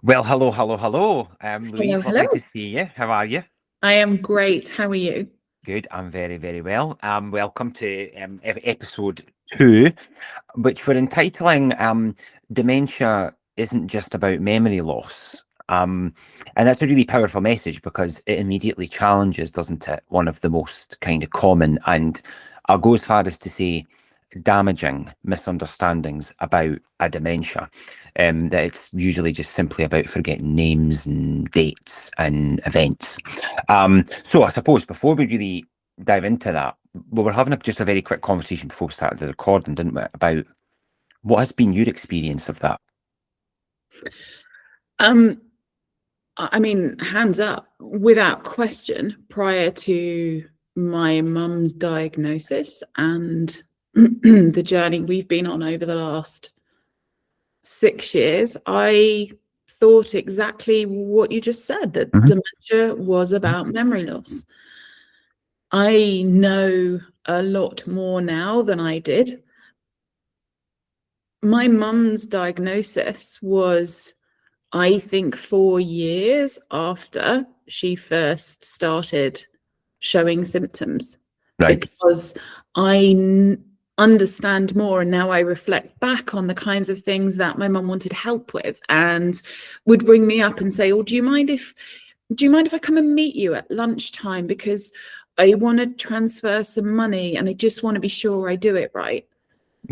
Well, hello, hello, hello. Hello, Louise, lovely to hello. see you. How are you? I am great. How are you? Good. I'm very, very well. Welcome to episode 2, which we're entitling Dementia Isn't Just About Memory Loss. And that's a really powerful message because it immediately challenges, doesn't it, one of the most kind of common and I'll go as far as to say damaging misunderstandings about a dementia. That it's usually just simply about forgetting names and dates and events. So I suppose before we really dive into that, we were having just a very quick conversation before we started the recording, didn't we, about what has been your experience of that? Um, I mean, hands up, without question, prior to my mum's diagnosis and the journey we've been on over the last 6 years, I thought exactly what you just said, that Mhm. dementia was about memory loss. I know a lot more now than I did. My mum's diagnosis was, I think, 4 years after she first started showing symptoms, Right. because understand more, and now I reflect back on the kinds of things that my mum wanted help with and would ring me up and say, "Oh, do you mind if I come and meet you at lunchtime, because I want to transfer some money and I just want to be sure I do it right."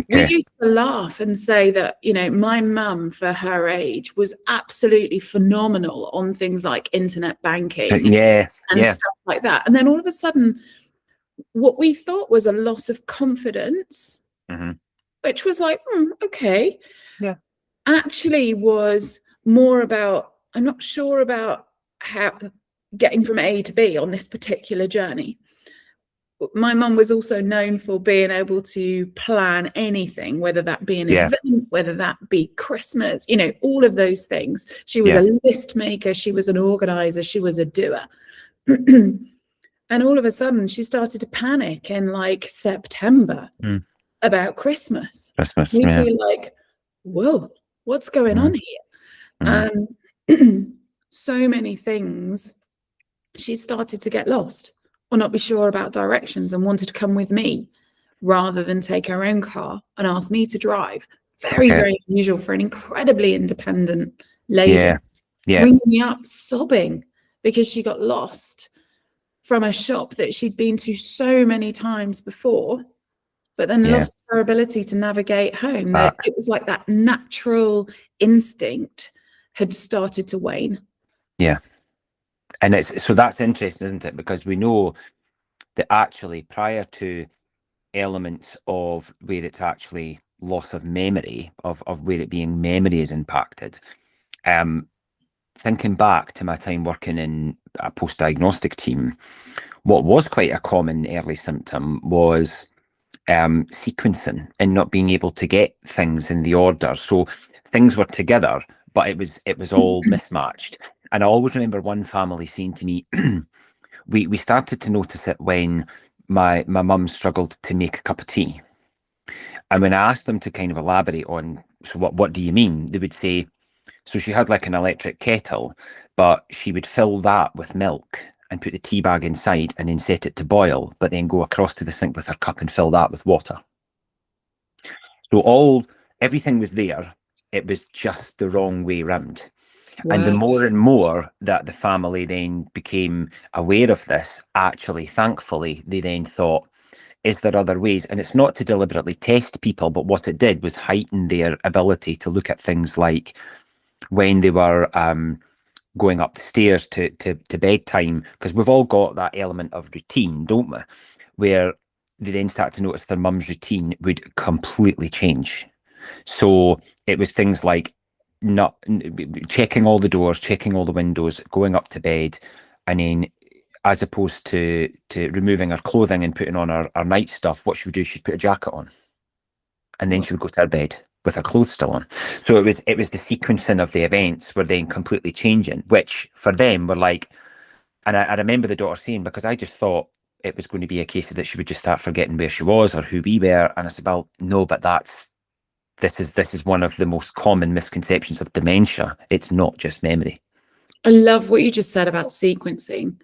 We Okay. used to laugh and say that, my mum, for her age, was absolutely phenomenal on things like internet banking Yeah. and Yeah. stuff like that. And then all of a sudden, what we thought was a loss of confidence, Hmm. which was like, okay, Yeah. actually was more about, I'm not sure about how getting from A to B on this particular journey. My mum was also known for being able to plan anything, whether that be an Yeah. event, whether that be Christmas, all of those things. She was Yeah. a list maker, she was an organizer, she was a doer. And all of a sudden, she started to panic in like September Mm. about Christmas. Christmas. We'd Yeah. be like, whoa, what's going on Mm. here? Mm. So many things. She started to get lost or not be sure about directions and wanted to come with me rather than take her own car and ask me to drive. Very, Okay. very unusual for an incredibly independent lady. Yeah. Yeah. Ringing me up, sobbing because she got lost from a shop that she'd been to so many times before, but then Yeah. lost her ability to navigate home. That Back. it was like that natural instinct had started to wane. Yeah. And it's so that's interesting, isn't it? Because we know that actually prior to elements of where it's actually loss of memory, of where it being memory is impacted. Um, Thinking back to my time working in a post-diagnostic team, what was quite a common early symptom was sequencing and not being able to get things in the order. So things were together, but it was all mismatched. And I always remember one family saying to me, we started to notice it when my mum struggled to make a cup of tea. And when I asked them to kind of elaborate on, so what do you mean? They would say, so she had like an electric kettle, but she would fill that with milk and put the tea bag inside and then set it to boil, but then go across to the sink with her cup and fill that with water. So everything was there. It was just the wrong way round. And the Wow. more and more that the family then became aware of this, actually, thankfully, they then thought, is there other ways? And it's not to deliberately test people, but what it did was heighten their ability to look at things like when they were going up the stairs to bedtime, because we've all got that element of routine, don't we? Where they then start to notice their mum's routine would completely change. So it was things like not checking all the doors, checking all the windows, going up to bed, and then as opposed to removing her clothing and putting on her night stuff, what she would do, she'd put a jacket on and then she would go to her bed with her clothes still on. So it was the sequencing of the events were then completely changing, which for them were like, and I remember the daughter saying, because I just thought it was going to be a case of that she would just start forgetting where she was or who we were. And I said, well, no, but this is one of the most common misconceptions of dementia. It's not just memory. I love what you just said about sequencing,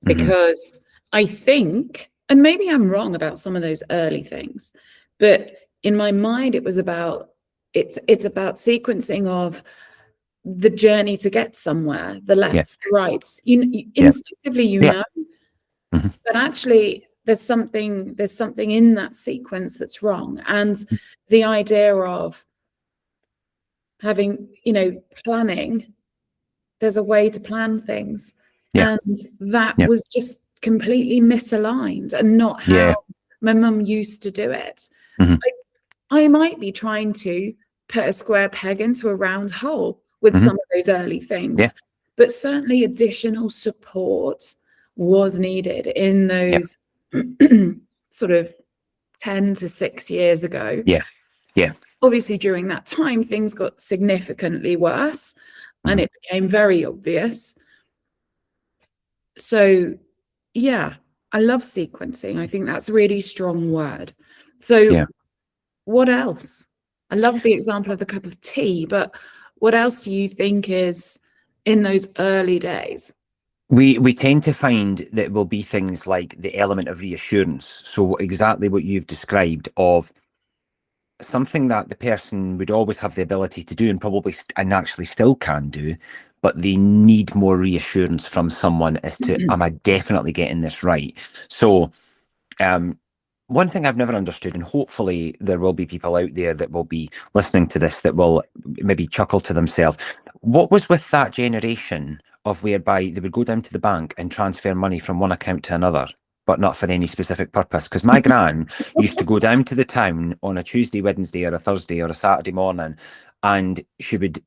because I think, and maybe I'm wrong about some of those early things, but in my mind, it was about, it's about sequencing of the journey to get somewhere, the Yeah. lefts, the rights. You Yeah. instinctively, you Yeah. know, Mhm. but actually there's something in that sequence that's wrong. And the idea of having, planning, there's a way to plan things. Yeah. And that Yeah. was just completely misaligned and not how Yeah. my mum used to do it. Mhm. I might be trying to put a square peg into a round hole with Mhm. some of those early things, Yeah. but certainly additional support was needed in Yeah. those sort of 10 to 6 years ago. Yeah. Yeah. Obviously, during that time, things got significantly worse and Mhm. it became very obvious. So, yeah, I love sequencing. I think that's a really strong word. So, Yeah. what else? I love the example of the cup of tea, but what else do you think is in those early days? We tend to find that it will be things like the element of reassurance. So exactly what you've described, of something that the person would always have the ability to do and probably and actually still can do, but they need more reassurance from someone as to, am I definitely getting this right? So one thing I've never understood, and hopefully there will be people out there that will be listening to this that will maybe chuckle to themselves. What was with that generation of whereby they would go down to the bank and transfer money from one account to another, but not for any specific purpose? Because my gran used to go down to the town on a Tuesday, Wednesday, or a Thursday, or a Saturday morning, and she would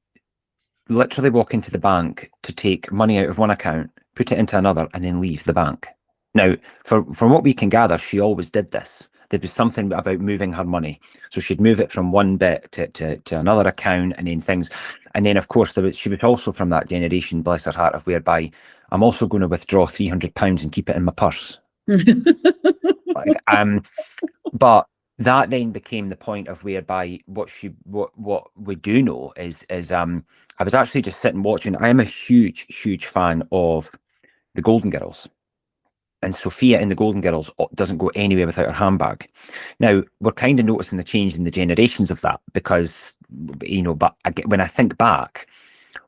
literally walk into the bank to take money out of one account, put it into another, and then leave the bank. Now, from what we can gather, she always did this. There was something about moving her money. So she'd move it from one bit to another account, and then things. And then, of course, she was also from that generation, bless her heart, of whereby I'm also going to withdraw £300 and keep it in my purse. Like, but that then became the point of whereby what we do know is I was actually just sitting watching. I am a huge fan of the Golden Girls. And Sophia in the Golden Girls doesn't go anywhere without her handbag. Now, we're kind of noticing the change in the generations of that because, but when I think back,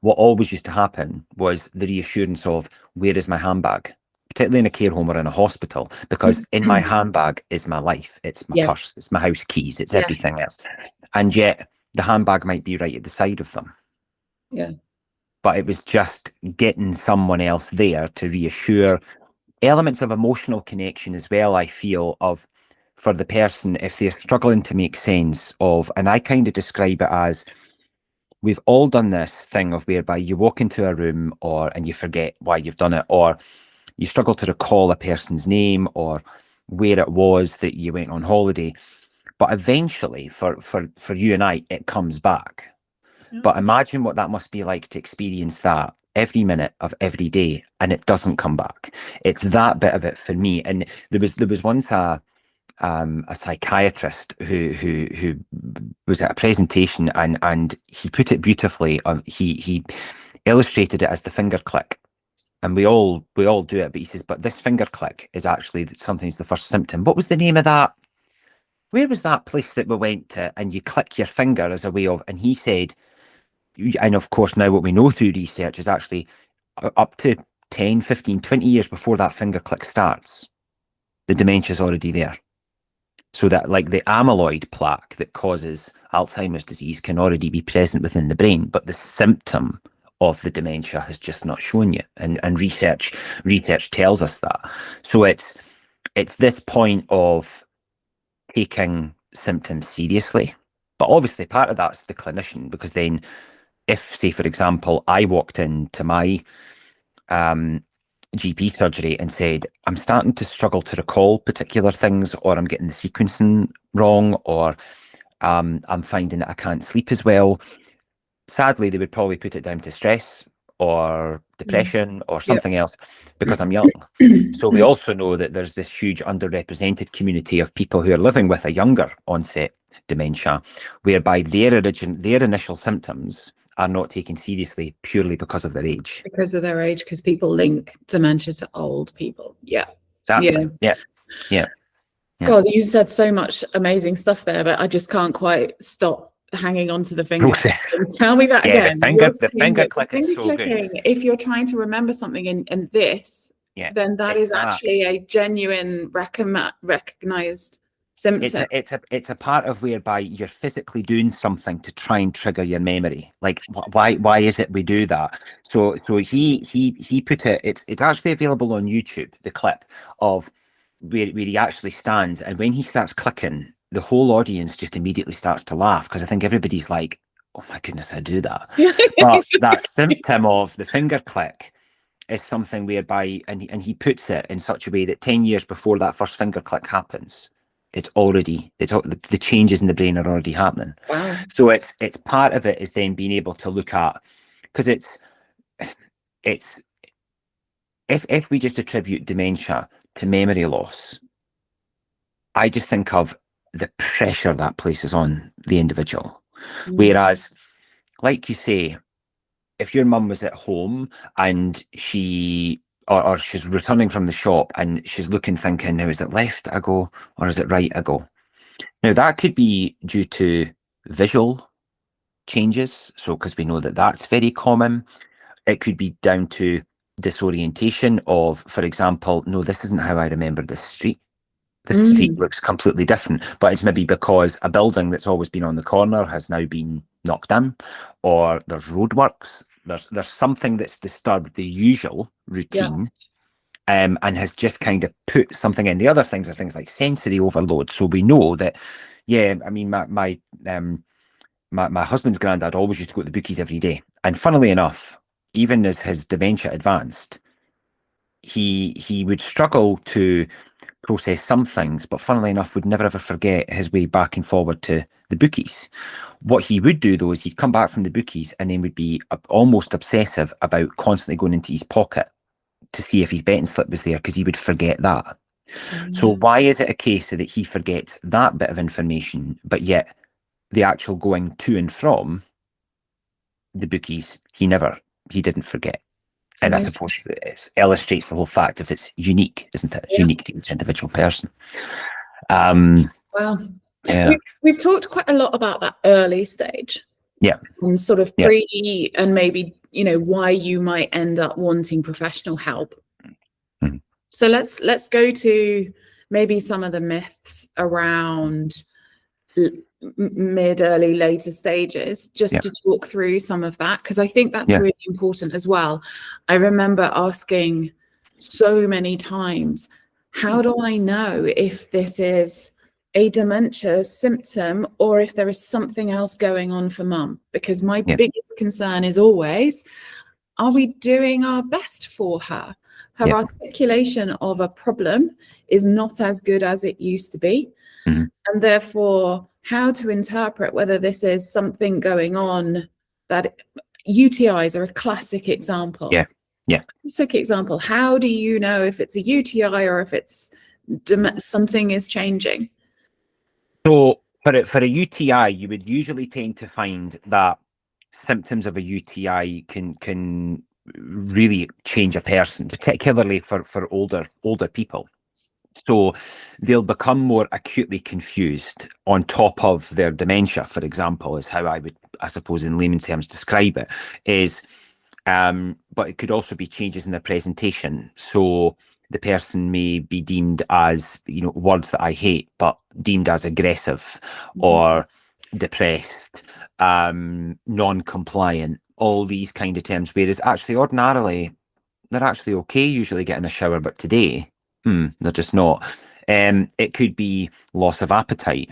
what always used to happen was the reassurance of, where is my handbag? Particularly in a care home or in a hospital, because in my handbag is my life. It's my Yeah. purse, it's my house keys, it's Yes. everything else. And yet the handbag might be right at the side of them. Yeah. But it was just getting someone else there to reassure. Elements of emotional connection as well, I feel, of for the person, if they're struggling to make sense of, and I kind of describe it as, we've all done this thing of whereby you walk into a room and you forget why you've done it, or you struggle to recall a person's name or where it was that you went on holiday. But eventually, for you and I, it comes back. But imagine what that must be like to experience that every minute of every day, and it doesn't come back. It's that bit of it for me. And there was once a psychiatrist who was at a presentation, and he put it beautifully. He illustrated it as the finger click. And we all do it, but he says, but this finger click is actually sometimes the first symptom. What was the name of that? Where was that place that we went to? And you click your finger as a way of, and he said, and of course, now what we know through research is actually up to 10, 15, 20 years before that finger click starts, the dementia is already there. So that, like, the amyloid plaque that causes Alzheimer's disease can already be present within the brain, but the symptom of the dementia has just not shown yet. And research tells us that. So it's this point of taking symptoms seriously. But obviously part of that's the clinician, because then if, say, for example, I walked into my GP surgery and said, I'm starting to struggle to recall particular things, or I'm getting the sequencing wrong, or I'm finding that I can't sleep as well. Sadly, they would probably put it down to stress, or depression or Yep. something else because I'm young. So we also know that there's this huge underrepresented community of people who are living with a younger onset dementia, whereby their initial symptoms are not taken seriously purely because of their age. Because of their age, because people link dementia to old people. Yeah. Exactly. Yeah. Yeah. Yeah. God, you said so much amazing stuff there, but I just can't quite stop hanging on to the finger clicking. Tell me that again. The finger click is so clicking, good. if you're trying to remember something in this, then that is actually a genuine recognized symptom. It's a part of whereby you're physically doing something to try and trigger your memory. Like why is it we do that? So he put it. It's actually available on YouTube. The clip of where he actually stands, and when he starts clicking, the whole audience just immediately starts to laugh because I think everybody's like, "Oh my goodness, I do that." But that symptom of the finger click is something whereby, and he puts it in such a way that 10 years before that first finger click happens, the changes in the brain are already happening. Wow. So it's part of it is then being able to look at, because it's if we just attribute dementia to memory loss, I just think of the pressure that places on the individual. Whereas, like you say, if your mum was at home and she's returning from the shop and she's looking thinking, now is it left I go or is it right I go? Now that could be due to visual changes, so because we know that that's very common. It could be down to disorientation of, for example, no, this isn't how I remember this street. The street looks completely different, but it's maybe because a building that's always been on the corner has now been knocked down, or there's roadworks. There's something that's disturbed the usual routine, and has just kind of put something in. The other things are things like sensory overload. So we know that, yeah, I mean, my husband's granddad always used to go to the bookies every day, and funnily enough, even as his dementia advanced, he would struggle to process some things, but funnily enough, would never ever forget his way back and forward to the bookies. What he would do though is he'd come back from the bookies and then would be almost obsessive about constantly going into his pocket to see if his betting slip was there, because he would forget that. So why is it a case that he forgets that bit of information, but yet the actual going to and from the bookies, he didn't forget? And I suppose it illustrates the whole fact of it's unique, isn't it? It's unique to each individual person. Well, yeah. We've talked quite a lot about that early stage. Yeah. And sort of pre and maybe, why you might end up wanting professional help. Mm-hmm. So let's go to maybe some of the myths around mid, early, later stages, just to talk through some of that, because I think that's really important as well. I remember asking so many times, how do I know if this is a dementia symptom or if there is something else going on for mum? Because my biggest concern is always, are we doing our best for her? Her articulation of a problem is not as good as it used to be. Mm-hmm. And therefore, how to interpret whether this is something going on. That UTIs are a classic example. Classic example. How do you know if it's a UTI or if it's something is changing? So for a UTI, you would usually tend to find that symptoms of a UTI can really change a person, particularly for older people. So they'll become more acutely confused on top of their dementia, for example, is how I suppose in layman's terms describe it, is but it could also be changes in their presentation. So the person may be deemed as, words that I hate, but deemed as aggressive or depressed, non-compliant, all these kind of terms, whereas actually ordinarily they're actually okay usually getting a shower, but today they're just not. It could be loss of appetite.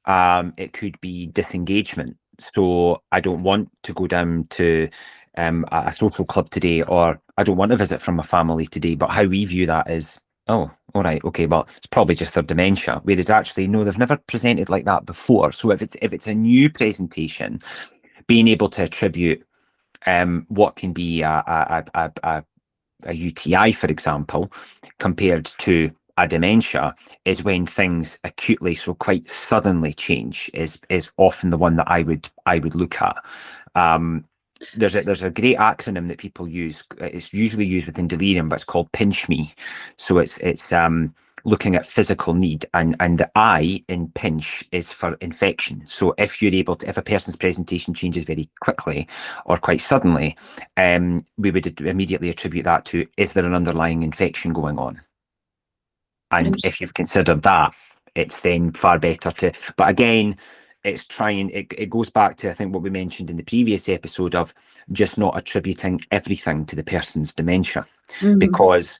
It could be disengagement. So I don't want to go down to a social club today, or I don't want to visit from my family today. But how we view that is, oh, all right, okay, well, it's probably just their dementia. Whereas actually, no, they've never presented like that before. So if it's a new presentation, being able to attribute what can be a UTI, for example, compared to a dementia, is when things acutely, so quite suddenly change, is often the one that I would look at. There's a great acronym that people use. It's usually used within delirium, but it's called pinch me. So it's looking at physical need, and the I in pinch is for infection. So if a person's presentation changes very quickly or quite suddenly, we would immediately attribute that to, is there an underlying infection going on? And if you've considered that, it's then far better to, but again, it goes back to, I think, what we mentioned in the previous episode of just not attributing everything to the person's dementia. Because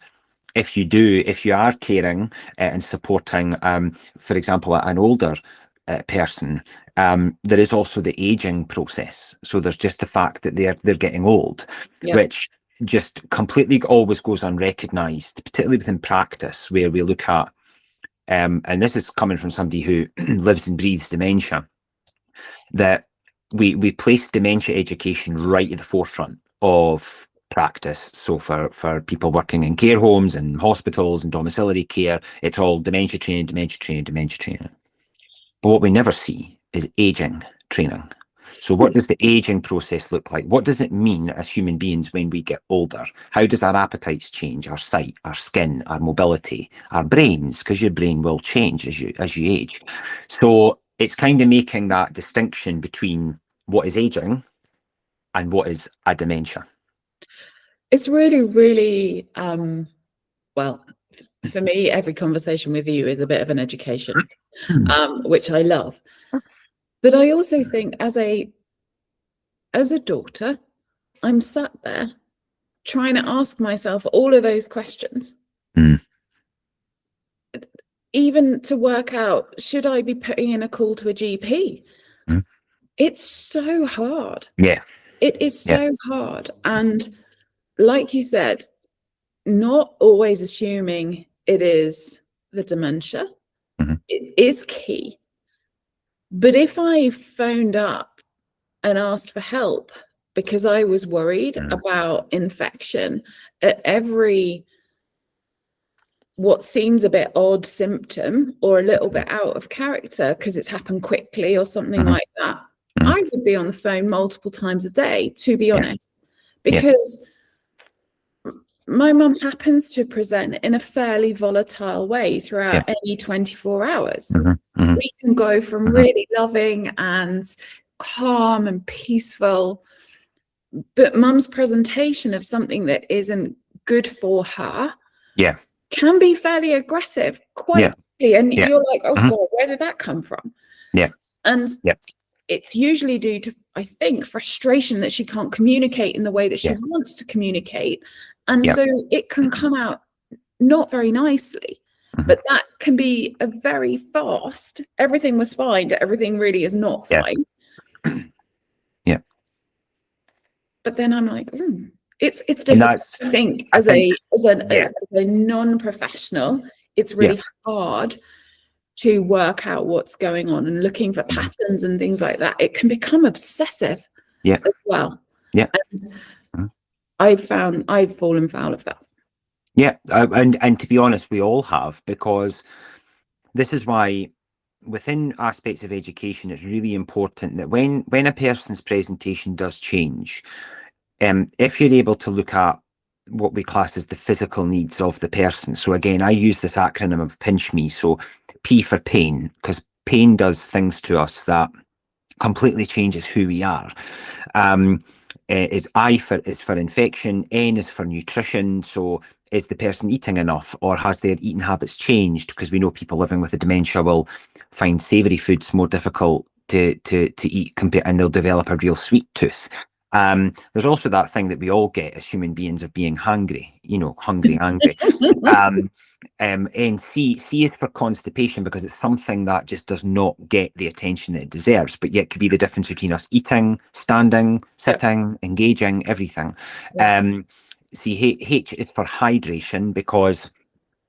if you are caring and supporting, for example, an older person, there is also the aging process. So there's just the fact that they're getting old, which just completely always goes unrecognised, particularly within practice, where we look at, and this is coming from somebody who lives and breathes dementia, that we place dementia education right at the forefront of practice. So for people working in care homes and hospitals and domiciliary care, it's all dementia training, dementia training, dementia training. But what we never see is aging training. So what does the aging process look like? What does it mean as human beings when we get older? How does our appetites change, our sight, our skin, our mobility, our brains? Because your brain will change as you age. So it's kind of making that distinction between what is aging and what is a dementia. It's really, really, well, for me, every conversation with you is a bit of an education, which I love. But I also think as a daughter, I'm sat there trying to ask myself all of those questions. Even to work out, should I be putting in a call to a GP? It's so hard. Yeah. It is so hard. And like you said, not always assuming it is the dementia. It is key. But if I phoned up and asked for help because I was worried about infection at every what seems a bit odd symptom or a little bit out of character because it's happened quickly or something like that, I would be on the phone multiple times a day, to be honest, because my mum happens to present in a fairly volatile way throughout any 24 hours. We can go from really loving and calm and peaceful, but mum's presentation of something that isn't good for her can be fairly aggressive quite quickly. And you're like, oh God, where did that come from? And it's usually due to, I think, frustration that she can't communicate in the way that she wants to communicate. And so it can come out not very nicely, but that can be a very fast, everything was fine, everything really is not fine. But then I'm like, it's difficult. I think as a non-professional, it's really hard to work out what's going on and looking for patterns and things like that. It can become obsessive as well. And I've fallen foul of that. And to be honest, we all have, because this is why within aspects of education, it's really important that when a person's presentation does change, if you're able to look at what we class as the physical needs of the person. So again, I use this acronym of pinch me. So P for pain, because pain does things to us that completely changes who we are. Is I is for infection, N is for nutrition. So is the person eating enough, or has their eating habits changed? Because we know people living with a dementia will find savoury foods more difficult to eat, and they'll develop a real sweet tooth. There's also that thing that we all get as human beings of being hungry, hungry, angry. And C is for constipation, because it's something that just does not get the attention that it deserves, but yet could be the difference between us eating, standing, sitting, engaging, everything. H is for hydration, because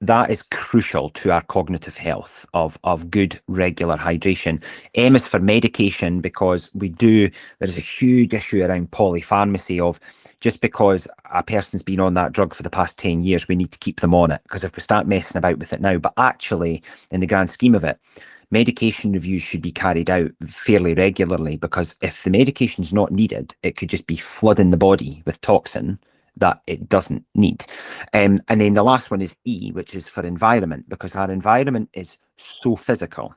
that is crucial to our cognitive health of good regular hydration. M is for medication, because there's a huge issue around polypharmacy of, just because a person's been on that drug for the past 10 years, we need to keep them on it, because if we start messing about with it now, but actually in the grand scheme of it, medication reviews should be carried out fairly regularly, because if the medication's not needed, it could just be flooding the body with toxin that it doesn't need. And then the last one is E, which is for environment, because our environment is so physical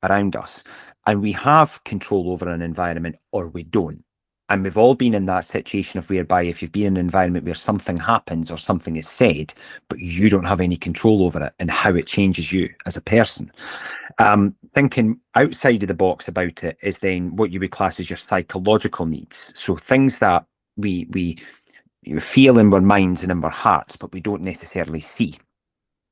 around us, and we have control over an environment or we don't. And we've all been in that situation of whereby, if you've been in an environment where something happens or something is said, but you don't have any control over it and how it changes you as a person. Thinking outside of the box about it is then what you would class as your psychological needs. So things that we feel in our minds and in our hearts, but we don't necessarily see.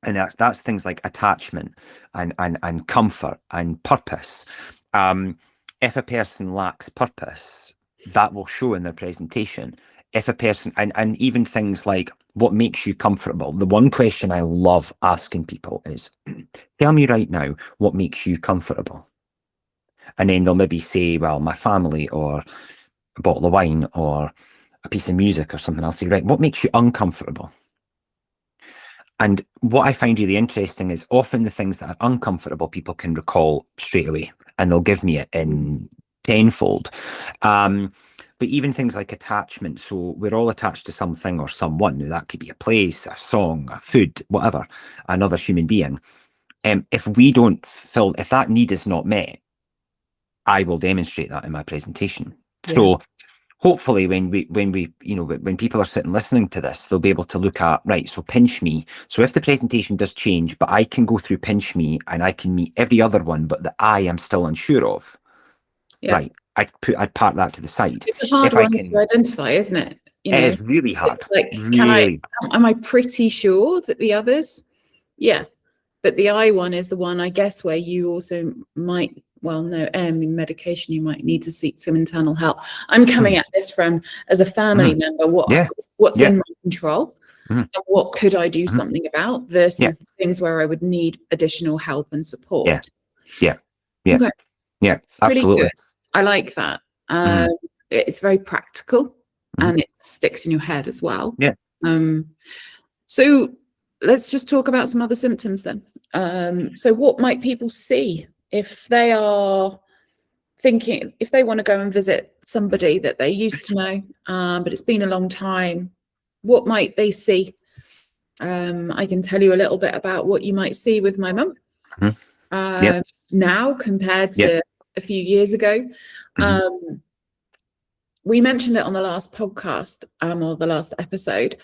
And that's things like attachment and comfort and purpose. If a person lacks purpose, that will show in their presentation. If a person, and even things like, what makes you comfortable? The one question I love asking people is, tell me right now, what makes you comfortable? And then they'll maybe say, well, my family, or a bottle of wine, or a piece of music, or something. I'll say, right, what makes you uncomfortable? And what I find really interesting is often the things that are uncomfortable, people can recall straight away, and they'll give me it in tenfold. But even things like attachment, so we're all attached to something or someone. That could be a place, a song, a food, whatever, another human being. If that need is not met, I will demonstrate that in my presentation. Yeah. So hopefully when people are sitting listening to this, they'll be able to look at, right, so pinch me. So if the presentation does change, but I can go through pinch me and I can meet every other one, but the I am still unsure of, right, I'd park that to the side. It's a hard one to identify, isn't it? It is really hard. Like, really. Am I pretty sure that the others? Yeah. But the I one is the one, I guess, where you also might, in medication, you might need to seek some internal help. I'm coming at this from, as a family member, what's in my control, and what could I do something about, versus things where I would need additional help and support. Yeah, absolutely. I like that. It's very practical, and it sticks in your head as well. Yeah. So let's just talk about some other symptoms then. So what might people see if they are thinking, if they want to go and visit somebody that they used to know, but it's been a long time? What might they see? I can tell you a little bit about what you might see with my mum now compared to a few years ago. We mentioned it on the last podcast, or the last episode,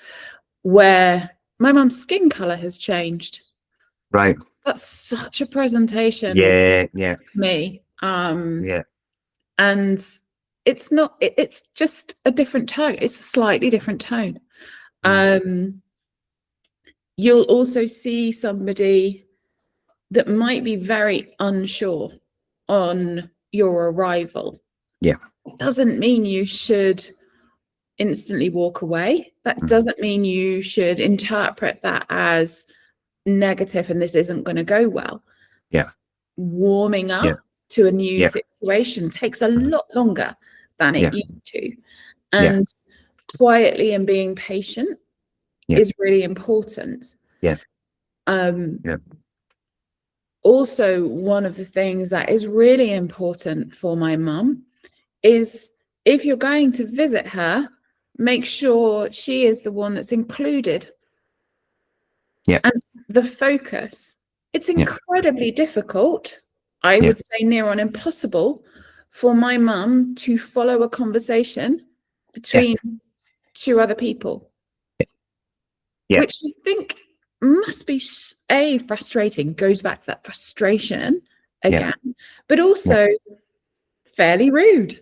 where my mum's skin color has changed. Right. That's such a presentation. Yeah. Me. And it's not, it's just a different tone. It's a slightly different tone. You'll also see somebody that might be very unsure on your arrival. Yeah. It doesn't mean you should instantly walk away. That doesn't mean you should interpret that as negative and this isn't going to go well. Warming up to a new situation takes a lot longer than it used to. And quietly and being patient is really important. Also, one of the things that is really important for my mum is, if you're going to visit her, make sure she is the one that's included. And the focus, it's incredibly difficult, I would say near on impossible, for my mum to follow a conversation between two other people, which I think must be frustrating, goes back to that frustration again, but also fairly rude,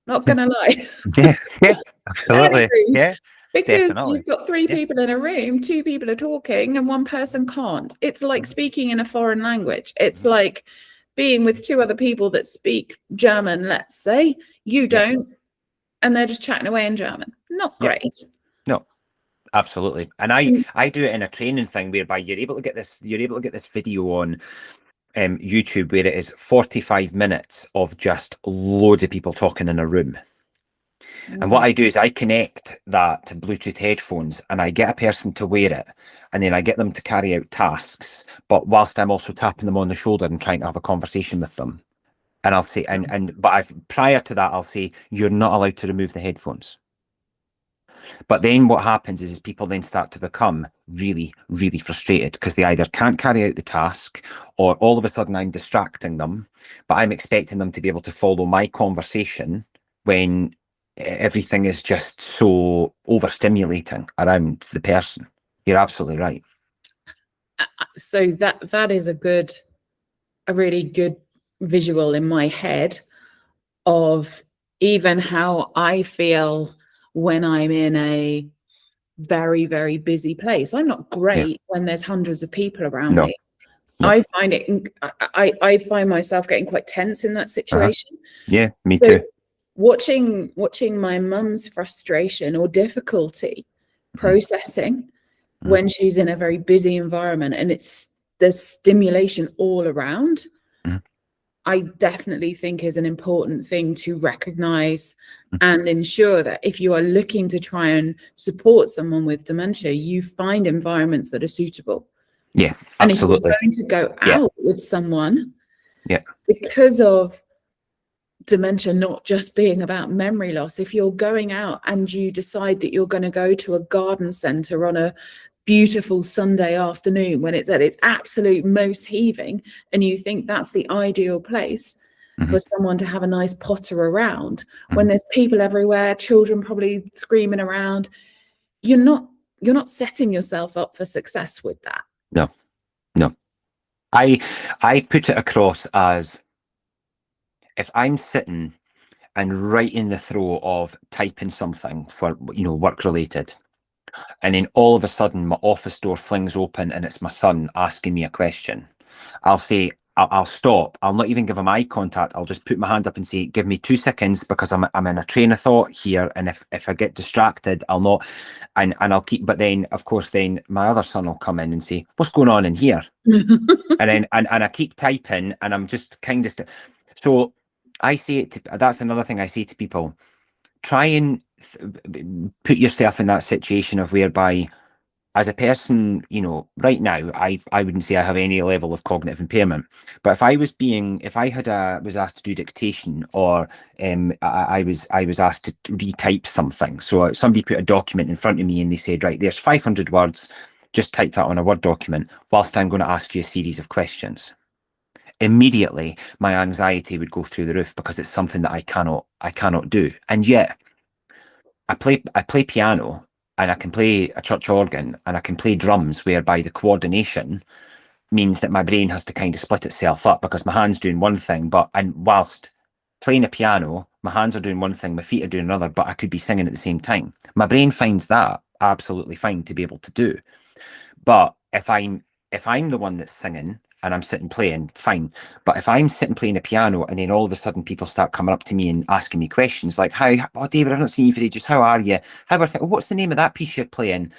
not gonna lie. Absolutely. Because definitely. You've got three people in a room, two people are talking and one person can't. It's like speaking in a foreign language. It's like being with two other people that speak German, let's say. You don't, and they're just chatting away in German. Not great. No. Absolutely. And I do it in a training thing whereby you're able to get this video on YouTube where it is 45 minutes of just loads of people talking in a room. And what I do is I connect that to Bluetooth headphones and I get a person to wear it, and then I get them to carry out tasks, but whilst I'm also tapping them on the shoulder and trying to have a conversation with them. And I'll say, but prior to that, I'll say, you're not allowed to remove the headphones. But then what happens is people then start to become really, really frustrated because they either can't carry out the task, or all of a sudden I'm distracting them, but I'm expecting them to be able to follow my conversation when everything is just so overstimulating around the person. You're absolutely right. So that is a really good visual in my head of even how I feel when I'm in a very, very busy place. I'm not great when there's hundreds of people around me. No. I find myself getting quite tense in that situation. Yeah, me too. Watching my mum's frustration or difficulty processing when she's in a very busy environment and there's stimulation all around, I definitely think is an important thing to recognize and ensure that if you are looking to try and support someone with dementia, you find environments that are suitable. Yeah, absolutely. And if you're going to go out with someone, because of dementia not just being about memory loss, if you're going out and you decide that you're going to go to a garden centre on a beautiful Sunday afternoon when it's at its absolute most heaving, and you think that's the ideal place for someone to have a nice potter around, when there's people everywhere, children probably screaming around, you're not setting yourself up for success with that. No. I put it across as, if I'm sitting and right in the throw of typing something for, work related, and then all of a sudden my office door flings open and it's my son asking me a question, I'll say, I'll stop. I'll not even give him eye contact. I'll just put my hand up and say, give me 2 seconds, because I'm in a train of thought here. And if I get distracted, I'll not, and I'll keep, but then of course, then my other son will come in and say, what's going on in here? and then, and I keep typing and I'm just kind of, so I say that's another thing I say to people, try and put yourself in that situation of whereby, as a person, right now, I wouldn't say I have any level of cognitive impairment, but if I was asked to do dictation, or I was asked to retype something. So somebody put a document in front of me and they said, right, there's 500 words, just type that on a Word document whilst I'm going to ask you a series of questions. Immediately, my anxiety would go through the roof because it's something that I cannot do. And yet I play piano, and I can play a church organ, and I can play drums, whereby the coordination means that my brain has to kind of split itself up, because my hand's doing one thing, and whilst playing a piano, my hands are doing one thing, my feet are doing another, but I could be singing at the same time. My brain finds that absolutely fine to be able to do. But if I'm the one that's singing and I'm sitting playing, fine. But if I'm sitting playing a piano and then all of a sudden people start coming up to me and asking me questions like, oh, David, I've not seen you for ages. How are you? What's the name of that piece you're playing?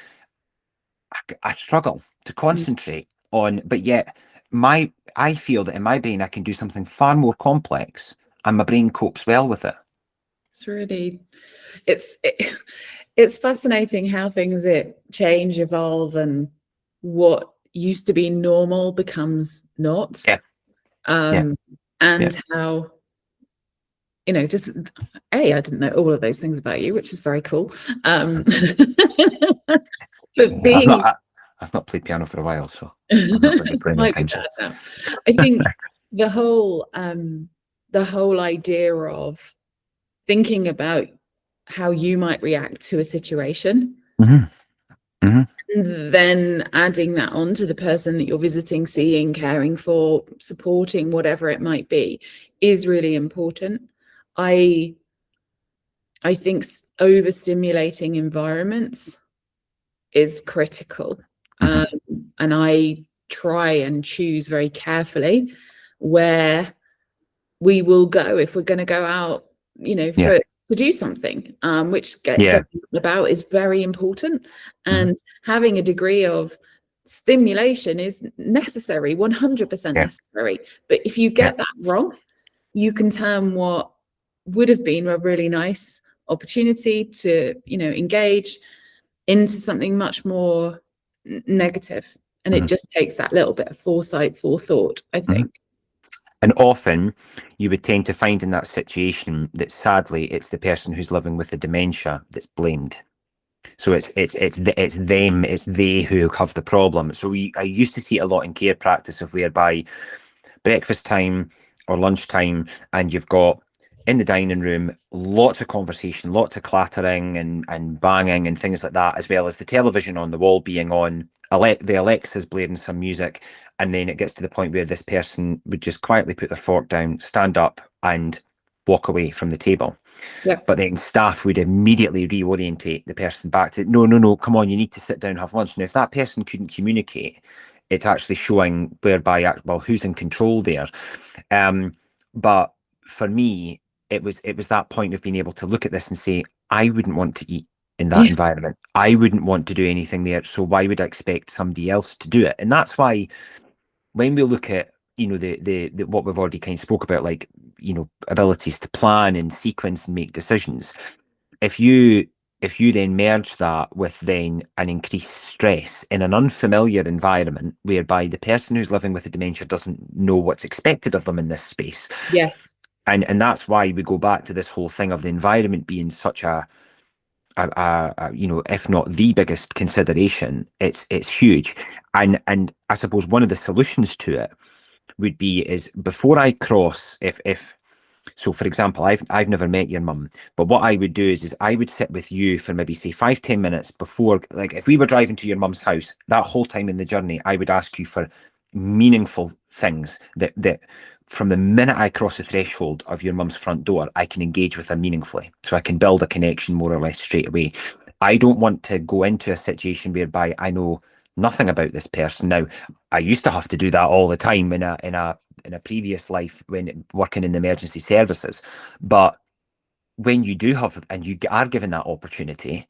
I struggle to concentrate on, but yet I feel that in my brain, I can do something far more complex and my brain copes well with it. It's really, it's fascinating how things change, evolve, and what used to be normal becomes not. And how, just I didn't know all of those things about you, which is very cool. But I've not played piano for a while, so I'm not really playing anytime soon. I think the whole idea of thinking about how you might react to a situation, and then adding that on to the person that you're visiting, seeing, caring for, supporting, whatever it might be, is really important. I think overstimulating environments is critical. And I try and choose very carefully where we will go if we're going to go out, to do something, which Yeah. getting about is very important. Mhm. And having a degree of stimulation is necessary, 100% Yeah. necessary. But if you Yeah. get that wrong, you can turn what would have been a really nice opportunity to, engage into something much more negative. And it Mhm. just takes that little bit of forethought, I Mhm. think. And often you would tend to find in that situation that sadly it's the person who's living with the dementia that's blamed. So it's them, it's they who have the problem. So I used to see it a lot in care practice of whereby breakfast time or lunchtime, and you've got in the dining room lots of conversation, lots of clattering and banging and things like that, as well as the television on the wall being on, the Alexa's blaring some music, and then it gets to the point where this person would just quietly put their fork down, stand up, and walk away from the table. Yeah. But then staff would immediately reorientate the person back to, no, come on, you need to sit down and have lunch. Now, if that person couldn't communicate, it's actually showing whereby, well, who's in control there. But for me, it was that point of being able to look at this and say, I wouldn't want to eat in that Yeah. environment. I wouldn't want to do anything there. So why would I expect somebody else to do it? And that's why when we look at, the what we've already kind of spoke about, like, abilities to plan and sequence and make decisions, if you then merge that with then an increased stress in an unfamiliar environment whereby the person who's living with the dementia doesn't know what's expected of them in this space, Yes. and that's why we go back to this whole thing of the environment being such a if not the biggest consideration. It's huge. And I suppose one of the solutions to it would be is before I cross, if so, for example, I've never met your mum, but what I would do is I would sit with you for maybe say 5-10 minutes before, like if we were driving to your mum's house, that whole time in the journey, I would ask you for meaningful things that from the minute I cross the threshold of your mum's front door, I can engage with her meaningfully, so I can build a connection more or less straight away. I don't want to go into a situation whereby I know nothing about this person. Now, I used to have to do that all the time in a previous life when working in the emergency services. But when you do have, and you are given that opportunity,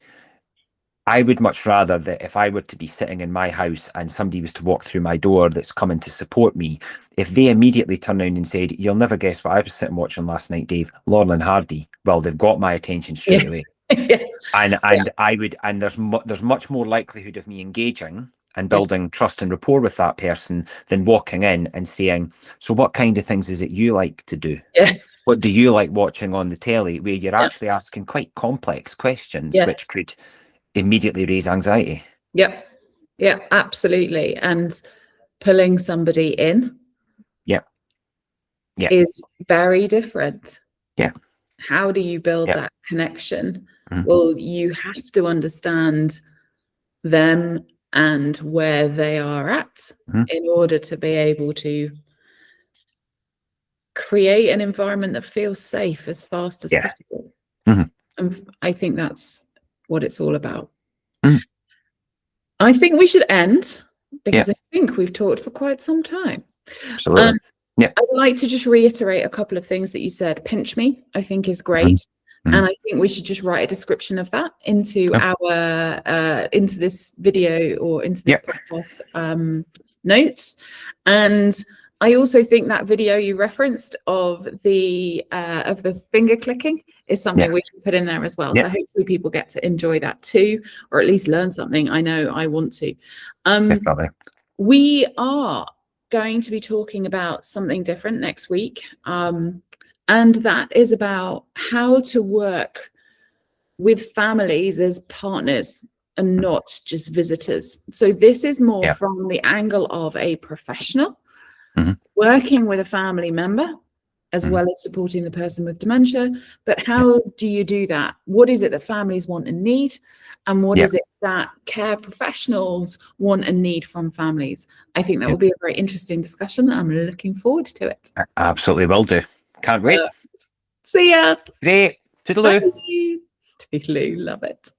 I would much rather that if I were to be sitting in my house and somebody was to walk through my door that's coming to support me, if they immediately turn around and said, you'll never guess what I was sitting watching last night, Dave, Laurel and Hardy, well, they've got my attention straight Yes. away. Yeah. And I would, and there's much more likelihood of me engaging and building trust and rapport with that person than walking in and saying, so what kind of things is it you like to do? Yeah. What do you like watching on the telly? Where you're Yeah. actually asking quite complex questions, Yeah. which could immediately raise anxiety. Yep. Yeah, absolutely. And pulling somebody in Yeah. is very different. Yeah. How do you build Yeah. that connection? Mhm. Well, you have to understand them and where they are at Mhm. in order to be able to create an environment that feels safe as fast as Yeah. possible. Mhm. And I think that's what it's all about. Mhm. I think we should end because Yeah. I think we've talked for quite some time. Absolutely. Yeah. I'd like to just reiterate a couple of things that you said. Pinch me, I think, is great. Mhm. And I think we should just write a description of that into Yes. our into this video or into this Yeah. podcast notes. And I also think that video you referenced of the finger clicking is something Yes. we should put in there as well. Yeah. So hopefully people get to enjoy that too, or at least learn something. I know I want to. Definitely. We are going to be talking about something different next week. And that is about how to work with families as partners and not just visitors. So this is more Yeah. from the angle of a professional Mhm. working with a family member, as Mhm. well as supporting the person with dementia. But how do you do that? What is it that families want and need? And what is it that care professionals want and need from families? I think that will be a very interesting discussion. I'm looking forward to it. I absolutely will do. Can't wait. See ya. Great. Toodaloo. Bye. Toodaloo. Love it.